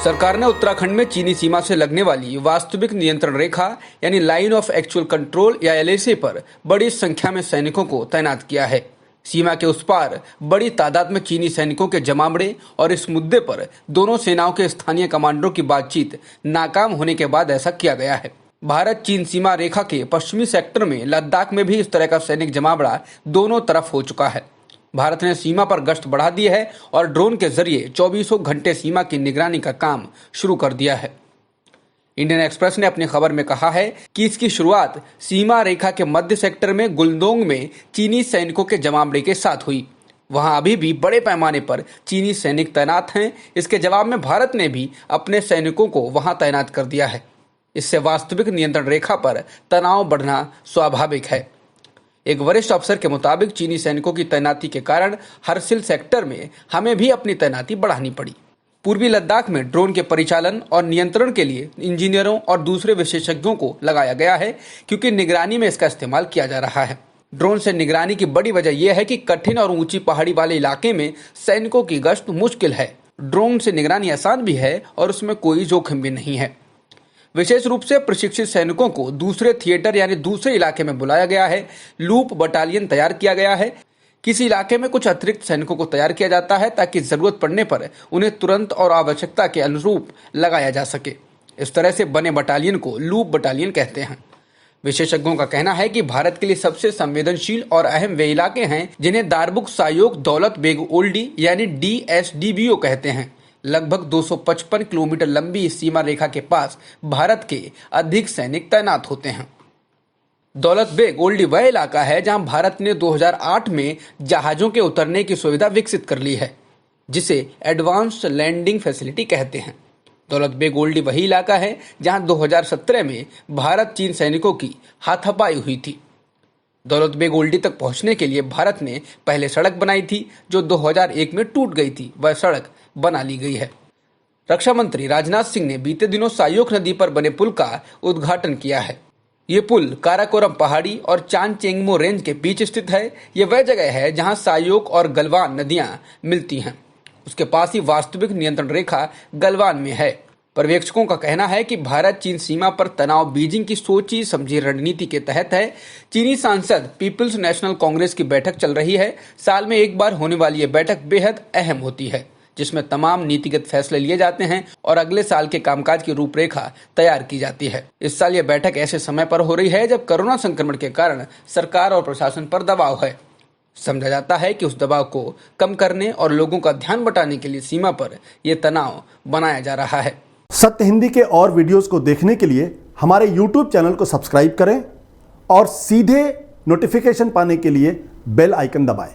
सरकार ने उत्तराखंड में चीनी सीमा से लगने वाली वास्तविक नियंत्रण रेखा यानी लाइन ऑफ एक्चुअल कंट्रोल या LAC पर बड़ी संख्या में सैनिकों को तैनात किया है। सीमा के उस पार बड़ी तादाद में चीनी सैनिकों के जमावड़े और इस मुद्दे पर दोनों सेनाओं के स्थानीय कमांडरों की बातचीत नाकाम होने के बाद ऐसा किया गया है। भारत चीन सीमा रेखा के पश्चिमी सेक्टर में लद्दाख में भी इस तरह का सैनिक जमावड़ा दोनों तरफ हो चुका है। भारत ने सीमा पर गश्त बढ़ा दी है और ड्रोन के जरिए 24 घंटे सीमा की निगरानी का काम शुरू कर दिया है। इंडियन एक्सप्रेस ने अपनी खबर में कहा है कि इसकी शुरुआत सीमा रेखा के मध्य सेक्टर में गुलदोंग में चीनी सैनिकों के जमावड़े के साथ हुई। वहां अभी भी बड़े पैमाने पर चीनी सैनिक तैनात हैं। इसके जवाब में भारत ने भी अपने सैनिकों को वहां तैनात कर दिया है। इससे वास्तविक नियंत्रण रेखा पर तनाव बढ़ना स्वाभाविक है। एक वरिष्ठ अफसर के मुताबिक चीनी सैनिकों की तैनाती के कारण हरसिल सेक्टर में हमें भी अपनी तैनाती बढ़ानी पड़ी। पूर्वी लद्दाख में ड्रोन के परिचालन और नियंत्रण के लिए इंजीनियरों और दूसरे विशेषज्ञों को लगाया गया है, क्योंकि निगरानी में इसका इस्तेमाल किया जा रहा है। ड्रोन से निगरानी की बड़ी वजह यह है कि कठिन और ऊंची पहाड़ी वाले इलाके में सैनिकों की गश्त मुश्किल है। ड्रोन से निगरानी आसान भी है और उसमें कोई जोखिम भी नहीं है। विशेष रूप से प्रशिक्षित सैनिकों को दूसरे थिएटर यानी दूसरे इलाके में बुलाया गया है। लूप बटालियन तैयार किया गया है। किसी इलाके में कुछ अतिरिक्त सैनिकों को तैयार किया जाता है ताकि जरूरत पड़ने पर उन्हें तुरंत और आवश्यकता के अनुरूप लगाया जा सके। इस तरह से बने बटालियन को लूप बटालियन कहते हैं। विशेषज्ञों का कहना है कि भारत के लिए सबसे संवेदनशील और अहम वे इलाके हैं जिन्हें दारबुक सायोक दौलत बेग ओल्डी यानी DSDBO कहते हैं। लगभग 255 किलोमीटर लंबी इस सीमा रेखा के पास भारत के अधिक सैनिक तैनात होते हैं। दौलत बेग ओल्डी वह इलाका है जहां भारत ने 2008 में जहाजों के उतरने की सुविधा विकसित कर ली है, जिसे एडवांस्ड लैंडिंग फैसिलिटी कहते हैं। दौलत बेग ओल्डी वही इलाका है जहां 2017 में भारत चीन सैनिकों की हाथापाई हुई थी। दौलत बेग ओल्डी तक पहुंचने के लिए भारत ने पहले सड़क बनाई थी जो 2001 में टूट गई थी। वह सड़क बना ली गई है। रक्षा मंत्री राजनाथ सिंह ने बीते दिनों सायोक नदी पर बने पुल का उद्घाटन किया है। ये पुल काराकोरम पहाड़ी और चांगचेंगमो रेंज के बीच स्थित है। ये वह जगह है जहां सायोक और गलवान नदियां मिलती हैं। उसके पास ही वास्तविक नियंत्रण रेखा गलवान में है। पर्यवेक्षकों का कहना है कि भारत चीन सीमा पर तनाव बीजिंग की सोची समझी रणनीति के तहत है। चीनी सांसद पीपल्स नेशनल कांग्रेस की बैठक चल रही है। साल में एक बार होने वाली ये बैठक बेहद अहम होती है, जिसमें तमाम नीतिगत फैसले लिए जाते हैं और अगले साल के कामकाज की रूपरेखा तैयार की जाती है। इस साल यह बैठक ऐसे समय पर हो रही है जब कोरोना संक्रमण के कारण सरकार और प्रशासन पर दबाव है। समझा जाता है कि उस दबाव को कम करने और लोगों का ध्यान बटाने के लिए सीमा पर यह तनाव बनाया जा रहा है। सत्य हिंदी के और वीडियोस को देखने के लिए हमारे YouTube चैनल को सब्सक्राइब करें और सीधे नोटिफिकेशन पाने के लिए बेल आइकन दबाएं।